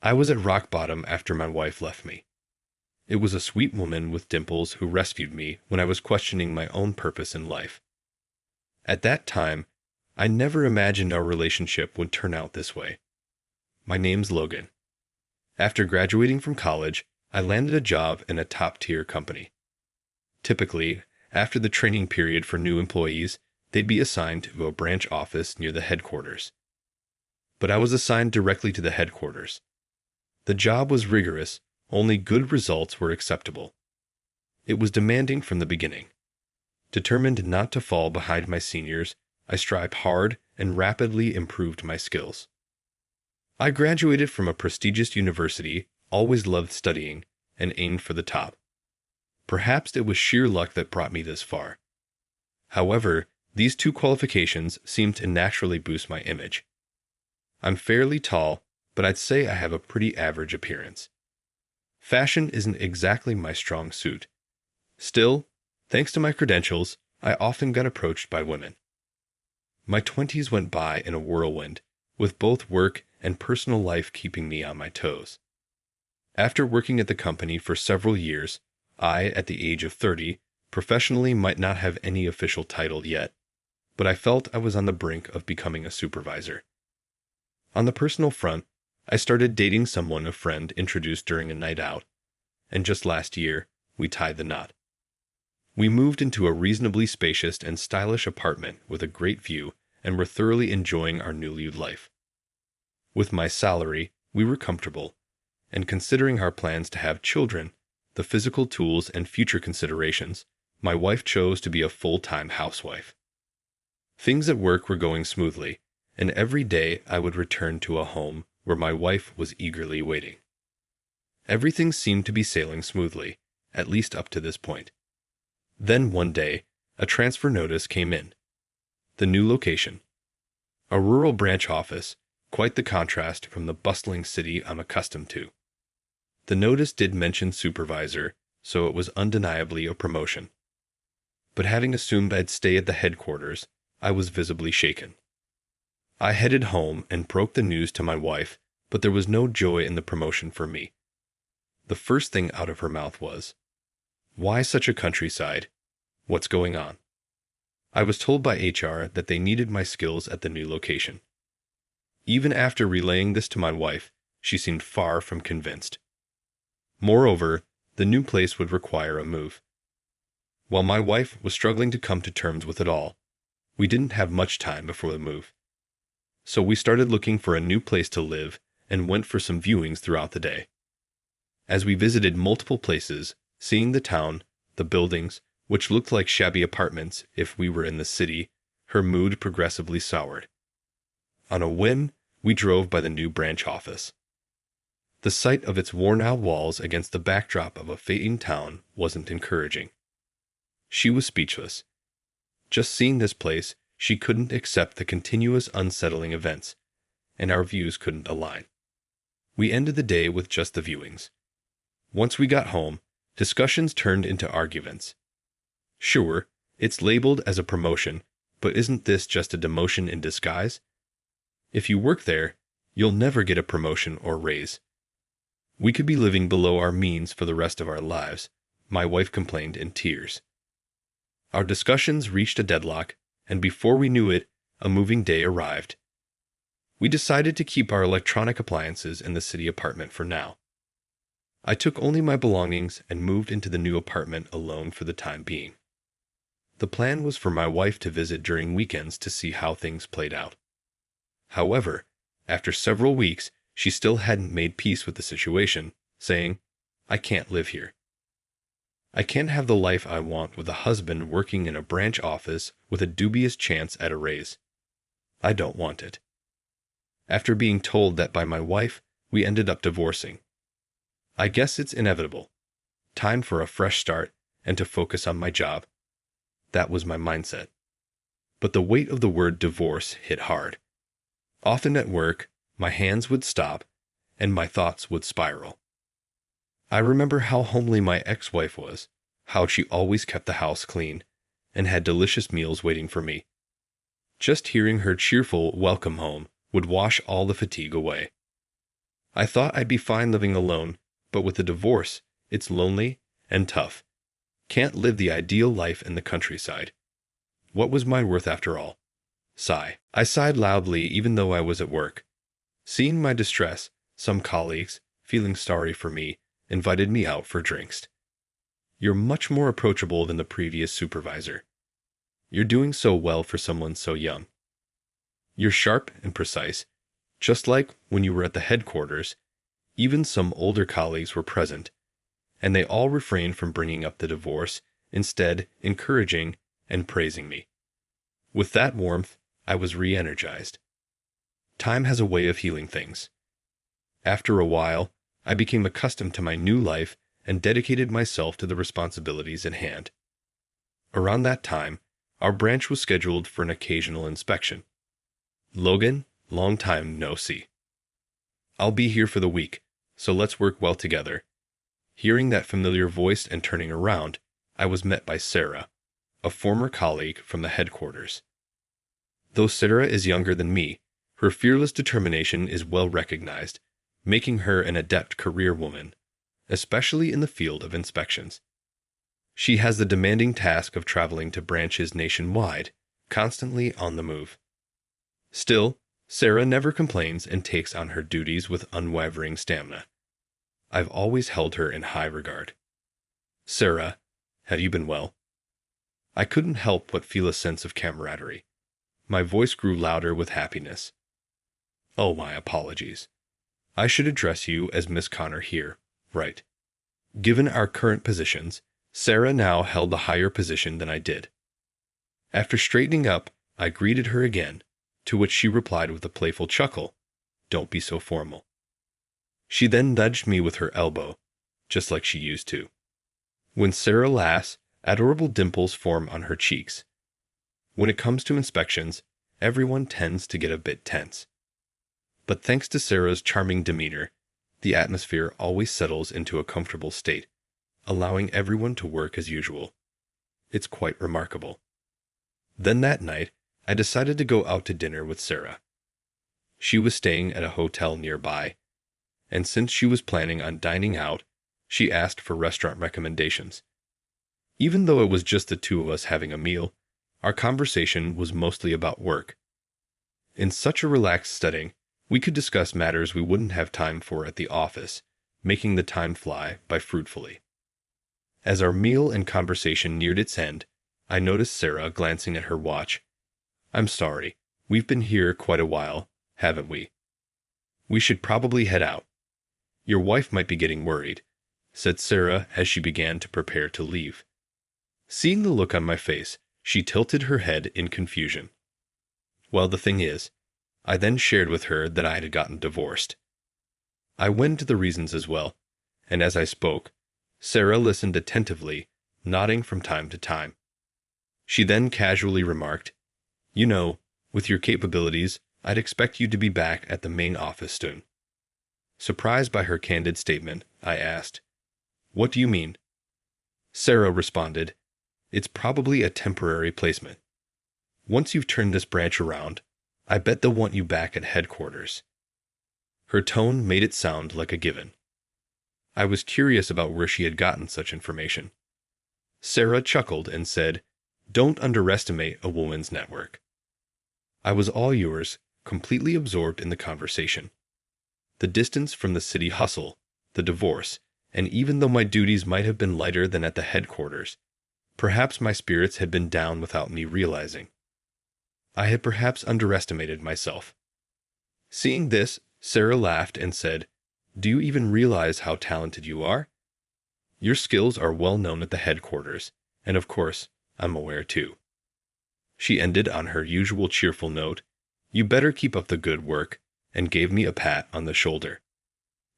I was at rock bottom after my wife left me. It was a sweet woman with dimples who rescued me when I was questioning my own purpose in life. At that time, I never imagined our relationship would turn out this way. My name's Logan. After graduating from college, I landed a job in a top-tier company. Typically, after the training period for new employees, they'd be assigned to a branch office near the headquarters. But I was assigned directly to the headquarters. The job was rigorous, only good results were acceptable. It was demanding from the beginning. Determined not to fall behind my seniors, I strived hard and rapidly improved my skills. I graduated from a prestigious university, always loved studying, and aimed for the top. Perhaps it was sheer luck that brought me this far. However, these two qualifications seemed to naturally boost my image. I'm fairly tall, but I'd say I have a pretty average appearance. Fashion isn't exactly my strong suit. Still, thanks to my credentials, I often got approached by women. My 20s went by in a whirlwind, with both work and personal life keeping me on my toes. After working at the company for several years, I, at the age of 30, professionally might not have any official title yet, but I felt I was on the brink of becoming a supervisor. On the personal front, I started dating someone a friend introduced during a night out, and just last year, we tied the knot. We moved into a reasonably spacious and stylish apartment with a great view and were thoroughly enjoying our newly life. With my salary, we were comfortable, and considering our plans to have children, the physical tools and future considerations, my wife chose to be a full-time housewife. Things at work were going smoothly, and every day I would return to a home where my wife was eagerly waiting. Everything seemed to be sailing smoothly, at least up to this point. Then one day, a transfer notice came in. The new location. A rural branch office, quite the contrast from the bustling city I'm accustomed to. The notice did mention supervisor, so it was undeniably a promotion. But having assumed I'd stay at the headquarters, I was visibly shaken. I headed home and broke the news to my wife, but there was no joy in the promotion for me. The first thing out of her mouth was, "Why such a countryside? What's going on?" I was told by HR that they needed my skills at the new location. Even after relaying this to my wife, she seemed far from convinced. Moreover, the new place would require a move. While my wife was struggling to come to terms with it all, we didn't have much time before the move. So we started looking for a new place to live and went for some viewings throughout the day. As we visited multiple places, seeing the town, the buildings, which looked like shabby apartments if we were in the city, her mood progressively soured. On a whim, we drove by the new branch office. The sight of its worn-out walls against the backdrop of a fading town wasn't encouraging. She was speechless. Just seeing this place, she couldn't accept the continuous unsettling events, and our views couldn't align. We ended the day with just the viewings. Once we got home, discussions turned into arguments. Sure, it's labeled as a promotion, but isn't this just a demotion in disguise? If you work there, you'll never get a promotion or raise. We could be living below our means for the rest of our lives, my wife complained in tears. Our discussions reached a deadlock, and before we knew it, a moving day arrived. We decided to keep our electronic appliances in the city apartment for now. I took only my belongings and moved into the new apartment alone for the time being. The plan was for my wife to visit during weekends to see how things played out. However, after several weeks, she still hadn't made peace with the situation, saying, "I can't live here. I can't have the life I want with a husband working in a branch office with a dubious chance at a raise. I don't want it." After being told that by my wife, we ended up divorcing. I guess it's inevitable. Time for a fresh start and to focus on my job. That was my mindset. But the weight of the word divorce hit hard. Often at work, my hands would stop and my thoughts would spiral. I remember how homely my ex-wife was, how she always kept the house clean, and had delicious meals waiting for me. Just hearing her cheerful welcome home would wash all the fatigue away. I thought I'd be fine living alone, but with a divorce, it's lonely and tough. Can't live the ideal life in the countryside. What was my worth after all? Sigh. I sighed loudly even though I was at work. Seeing my distress, some colleagues, feeling sorry for me, invited me out for drinks. You're much more approachable than the previous supervisor. You're doing so well for someone so young. You're sharp and precise, just like when you were at the headquarters. Even some older colleagues were present, and they all refrained from bringing up the divorce, instead encouraging and praising me. With that warmth, I was re-energized. Time has a way of healing things. After a while, I became accustomed to my new life and dedicated myself to the responsibilities at hand. Around that time, our branch was scheduled for an occasional inspection. Logan, long time no see. I'll be here for the week, so let's work well together. Hearing that familiar voice and turning around, I was met by Sarah, a former colleague from the headquarters. Though Sarah is younger than me, her fearless determination is well recognized, making her an adept career woman, especially in the field of inspections. She has the demanding task of traveling to branches nationwide, constantly on the move. Still, Sarah never complains and takes on her duties with unwavering stamina. I've always held her in high regard. Sarah, have you been well? I couldn't help but feel a sense of camaraderie. My voice grew louder with happiness. Oh, my apologies. I should address you as Miss Connor here, right? Given our current positions, Sarah now held a higher position than I did. After straightening up, I greeted her again, to which she replied with a playful chuckle, "Don't be so formal." She then nudged me with her elbow, just like she used to. When Sarah laughs, adorable dimples form on her cheeks. When it comes to inspections, everyone tends to get a bit tense. But thanks to Sarah's charming demeanor, the atmosphere always settles into a comfortable state, allowing everyone to work as usual. It's quite remarkable. Then that night, I decided to go out to dinner with Sarah. She was staying at a hotel nearby, and since she was planning on dining out, she asked for restaurant recommendations. Even though it was just the two of us having a meal, our conversation was mostly about work. In such a relaxed setting, we could discuss matters we wouldn't have time for at the office, making the time fly by fruitfully. As our meal and conversation neared its end, I noticed Sarah glancing at her watch. "I'm sorry, we've been here quite a while, haven't we? We should probably head out. Your wife might be getting worried," said Sarah as she began to prepare to leave. Seeing the look on my face, she tilted her head in confusion. Well, the thing is, I then shared with her that I had gotten divorced. I went into the reasons as well, and as I spoke, Sarah listened attentively, nodding from time to time. She then casually remarked, "You know, with your capabilities, I'd expect you to be back at the main office soon." Surprised by her candid statement, I asked, "What do you mean?" Sarah responded, "It's probably a temporary placement. Once you've turned this branch around, I bet they'll want you back at headquarters." Her tone made it sound like a given. I was curious about where she had gotten such information. Sarah chuckled and said, "Don't underestimate a woman's network." I was all yours, completely absorbed in the conversation. The distance from the city hustle, the divorce, and even though my duties might have been lighter than at the headquarters, perhaps my spirits had been down without me realizing. I had perhaps underestimated myself. Seeing this, Sarah laughed and said, "Do you even realize how talented you are? Your skills are well known at the headquarters, and of course, I'm aware too." She ended on her usual cheerful note, "You better keep up the good work," and gave me a pat on the shoulder.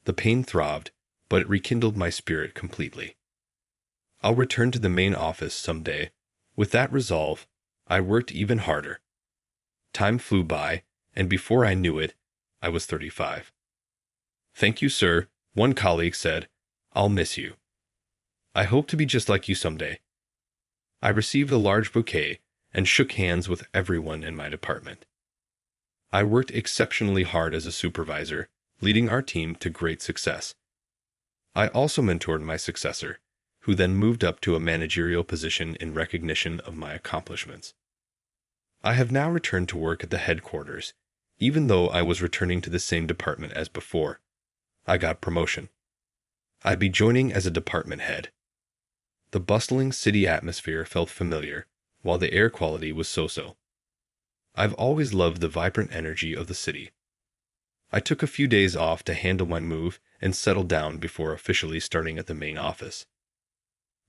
The pain throbbed, but it rekindled my spirit completely. I'll return to the main office someday. With that resolve, I worked even harder. Time flew by, and before I knew it, I was 35. "Thank you, sir," one colleague said. "I'll miss you. I hope to be just like you someday." I received a large bouquet and shook hands with everyone in my department. I worked exceptionally hard as a supervisor, leading our team to great success. I also mentored my successor, who then moved up to a managerial position in recognition of my accomplishments. I have now returned to work at the headquarters, even though I was returning to the same department as before. I got promotion. I'd be joining as a department head. The bustling city atmosphere felt familiar, while the air quality was so-so. I've always loved the vibrant energy of the city. I took a few days off to handle my move and settle down before officially starting at the main office.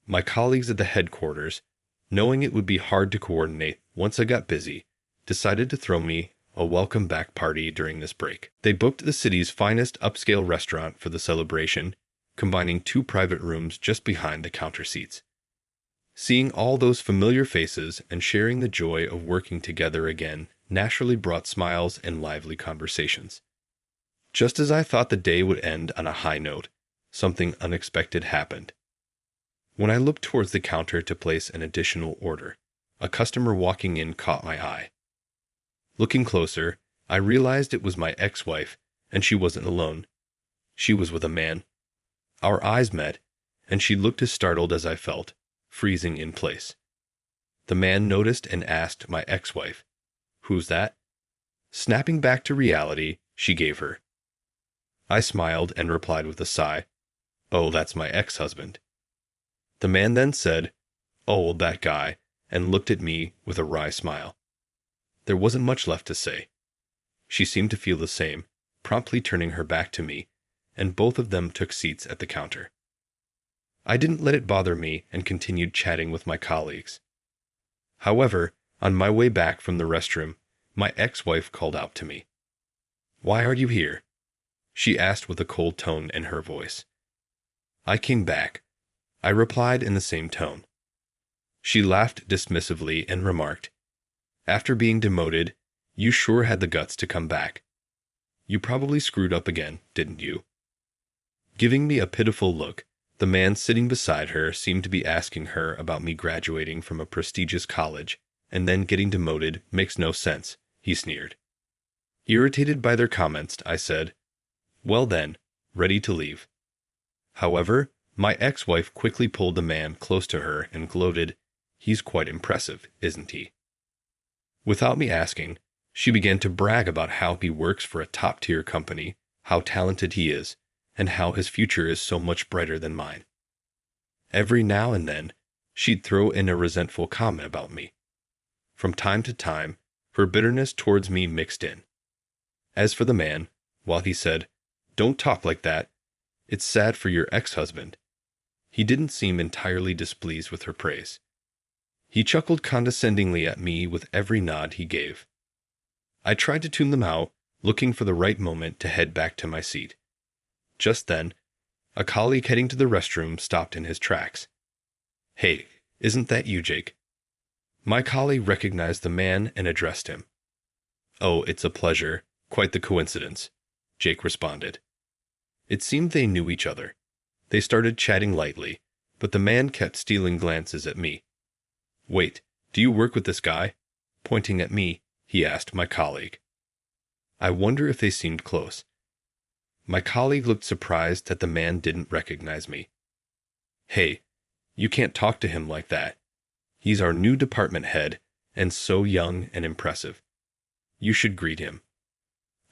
My colleagues at the headquarters, knowing it would be hard to coordinate once I got busy, decided to throw me a welcome back party during this break. They booked the city's finest upscale restaurant for the celebration, combining 2 private rooms just behind the counter seats. Seeing all those familiar faces and sharing the joy of working together again naturally brought smiles and lively conversations. Just as I thought the day would end on a high note, something unexpected happened. When I looked towards the counter to place an additional order, a customer walking in caught my eye. Looking closer, I realized it was my ex-wife, and she wasn't alone. She was with a man. Our eyes met, and she looked as startled as I felt, freezing in place. The man noticed and asked my ex-wife, "Who's that?" Snapping back to reality, she gave her. I smiled and replied with a sigh, "Oh, that's my ex-husband." The man then said, "Oh, that guy," and looked at me with a wry smile. There wasn't much left to say. She seemed to feel the same, promptly turning her back to me, and both of them took seats at the counter. I didn't let it bother me and continued chatting with my colleagues. However, on my way back from the restroom, my ex-wife called out to me. "Why are you here?" she asked with a cold tone in her voice. "I came back," I replied in the same tone. She laughed dismissively and remarked, "After being demoted, you sure had the guts to come back. You probably screwed up again, didn't you?" Giving me a pitiful look, the man sitting beside her seemed to be asking her about me graduating from a prestigious college and then getting demoted makes no sense, he sneered. Irritated by their comments, I said, "Well then, ready to leave." However, my ex-wife quickly pulled the man close to her and gloated, "He's quite impressive, isn't he?" Without me asking, she began to brag about how he works for a top-tier company, how talented he is, and how his future is so much brighter than mine. Every now and then, she'd throw in a resentful comment about me. From time to time, her bitterness towards me mixed in. As for the man, while he said, "Don't talk like that. It's sad for your ex-husband," he didn't seem entirely displeased with her praise. He chuckled condescendingly at me with every nod he gave. I tried to tune them out, looking for the right moment to head back to my seat. Just then, a colleague heading to the restroom stopped in his tracks. "Hey, isn't that you, Jake?" My colleague recognized the man and addressed him. "Oh, it's a pleasure. Quite the coincidence," Jake responded. It seemed they knew each other. They started chatting lightly, but the man kept stealing glances at me. "Wait, do you work with this guy?" Pointing at me, he asked my colleague. I wonder if they seemed close. My colleague looked surprised that the man didn't recognize me. "Hey, you can't talk to him like that. He's our new department head, and so young and impressive. You should greet him.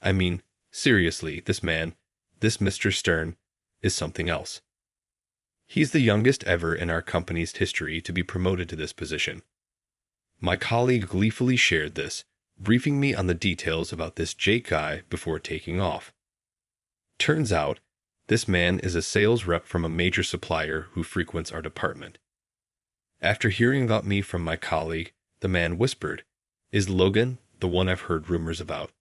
I mean, seriously, this Mr. Stern, is something else. He's the youngest ever in our company's history to be promoted to this position." My colleague gleefully shared this, briefing me on the details about this Jake guy before taking off. Turns out, this man is a sales rep from a major supplier who frequents our department. After hearing about me from my colleague, the man whispered, "Is Logan the one I've heard rumors about?"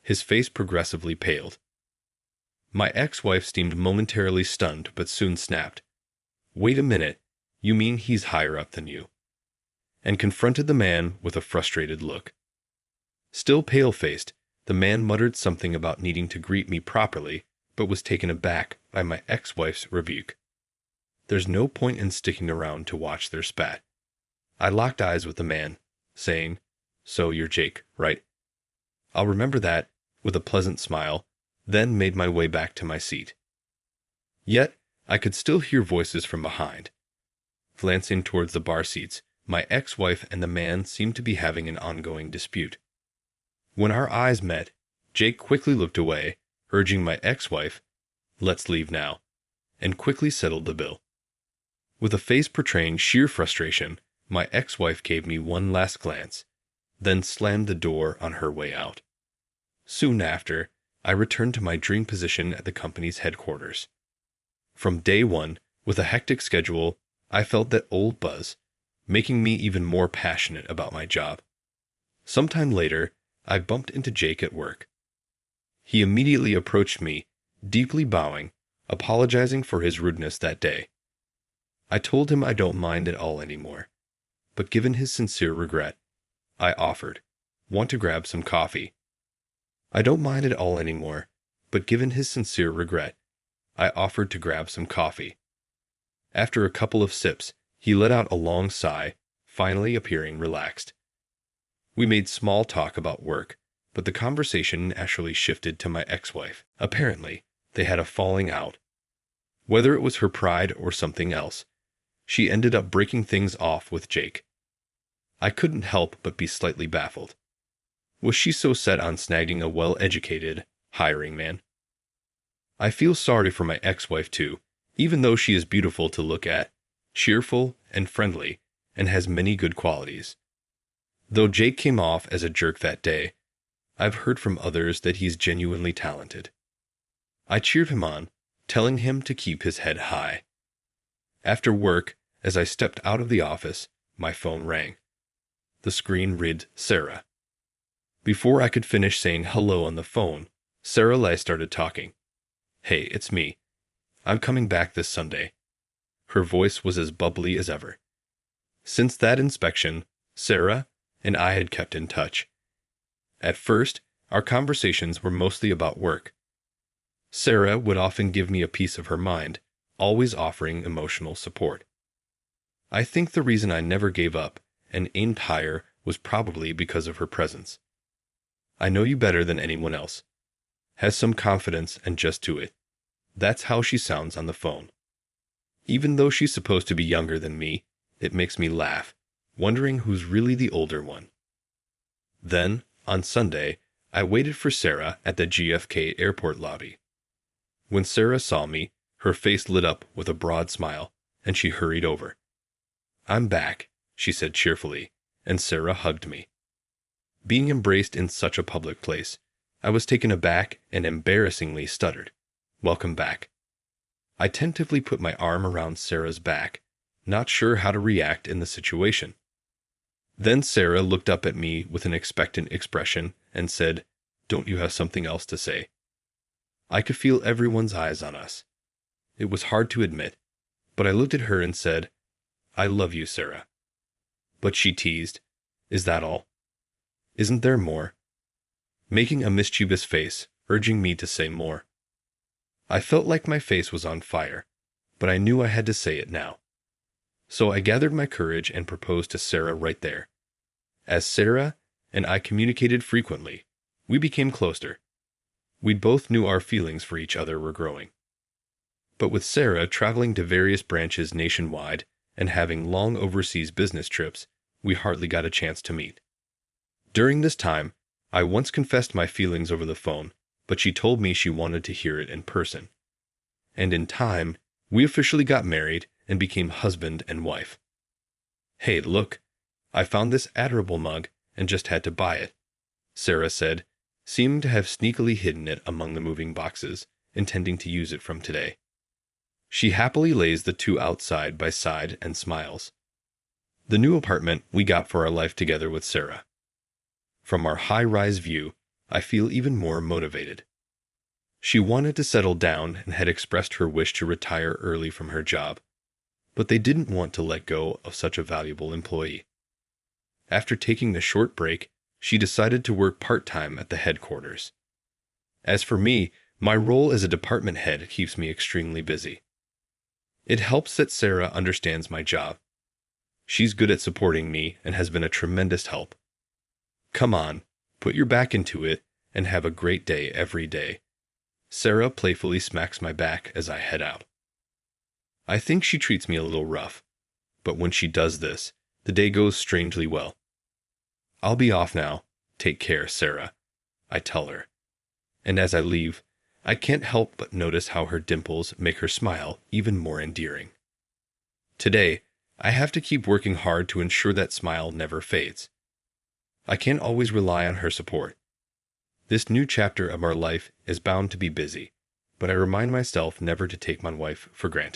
His face progressively paled. My ex-wife seemed momentarily stunned but soon snapped, "Wait a minute, you mean he's higher up than you?" and confronted the man with a frustrated look. Still pale-faced, the man muttered something about needing to greet me properly, but was taken aback by my ex-wife's rebuke. There's no point in sticking around to watch their spat. I locked eyes with the man, saying, "So you're Jake, right?" "I'll remember that," with a pleasant smile, then made my way back to my seat. Yet, I could still hear voices from behind. Glancing towards the bar seats, my ex-wife and the man seemed to be having an ongoing dispute. When our eyes met, Jake quickly looked away, urging my ex-wife, "Let's leave now," and quickly settled the bill. With a face portraying sheer frustration, my ex-wife gave me one last glance, then slammed the door on her way out. Soon after, I returned to my dream position at the company's headquarters. From day one, with a hectic schedule, I felt that old buzz, making me even more passionate about my job. Sometime later, I bumped into Jake at work. He immediately approached me, deeply bowing, apologizing for his rudeness that day. I told him I don't mind at all anymore, but given his sincere regret, I offered, "Want to grab some coffee?" I don't mind at all anymore, but given his sincere regret, I offered to grab some coffee. After a couple of sips, he let out a long sigh, finally appearing relaxed. We made small talk about work, but the conversation naturally shifted to my ex-wife. Apparently, they had a falling out. Whether it was her pride or something else, she ended up breaking things off with Jake. I couldn't help but be slightly baffled. Was she so set on snagging a well-educated, hiring man? I feel sorry for my ex-wife too, even though she is beautiful to look at, cheerful and friendly, and has many good qualities. Though Jake came off as a jerk that day, I've heard from others that he's genuinely talented. I cheered him on, telling him to keep his head high. After work, as I stepped out of the office, my phone rang. The screen read Sarah. Before I could finish saying hello on the phone, Sarah Lai started talking. "Hey, it's me. I'm coming back this Sunday." Her voice was as bubbly as ever. Since that inspection, Sarah and I had kept in touch. At first, our conversations were mostly about work. Sarah would often give me a piece of her mind, always offering emotional support. I think the reason I never gave up and aimed higher was probably because of her presence. "I know you better than anyone else. Has some confidence and just do it." That's how she sounds on the phone. Even though she's supposed to be younger than me, it makes me laugh, wondering who's really the older one. Then, on Sunday, I waited for Sarah at the GFK airport lobby. When Sarah saw me, her face lit up with a broad smile, and she hurried over. "I'm back," she said cheerfully, and Sarah hugged me. Being embraced in such a public place, I was taken aback and embarrassingly stuttered, "Welcome back." I tentatively put my arm around Sarah's back, not sure how to react in the situation. Then Sarah looked up at me with an expectant expression and said, "Don't you have something else to say?" I could feel everyone's eyes on us. It was hard to admit, but I looked at her and said, "I love you, Sarah." But she teased, "Is that all? Isn't there more?" making a mischievous face, urging me to say more. I felt like my face was on fire, but I knew I had to say it now. So I gathered my courage and proposed to Sarah right there. As Sarah and I communicated frequently, we became closer. We both knew our feelings for each other were growing. But with Sarah traveling to various branches nationwide and having long overseas business trips, we hardly got a chance to meet. During this time, I once confessed my feelings over the phone, but she told me she wanted to hear it in person. And in time, we officially got married and became husband and wife. "Hey, look, I found this adorable mug and just had to buy it," Sarah said, seeming to have sneakily hidden it among the moving boxes, intending to use it from today. She happily lays the two out side by side and smiles. The new apartment we got for our life together with Sarah. From our high-rise view, I feel even more motivated. She wanted to settle down and had expressed her wish to retire early from her job, but they didn't want to let go of such a valuable employee. After taking the short break, she decided to work part-time at the headquarters. As for me, my role as a department head keeps me extremely busy. It helps that Sarah understands my job. She's good at supporting me and has been a tremendous help. Come on, put your back into it and have a great day every day. Sarah playfully smacks my back as I head out. I think she treats me a little rough, but when she does this, the day goes strangely well. I'll be off now. Take care, Sarah, I tell her. And as I leave, I can't help but notice how her dimples make her smile even more endearing. Today, I have to keep working hard to ensure that smile never fades. I can't always rely on her support. This new chapter of our life is bound to be busy, but I remind myself never to take my wife for granted.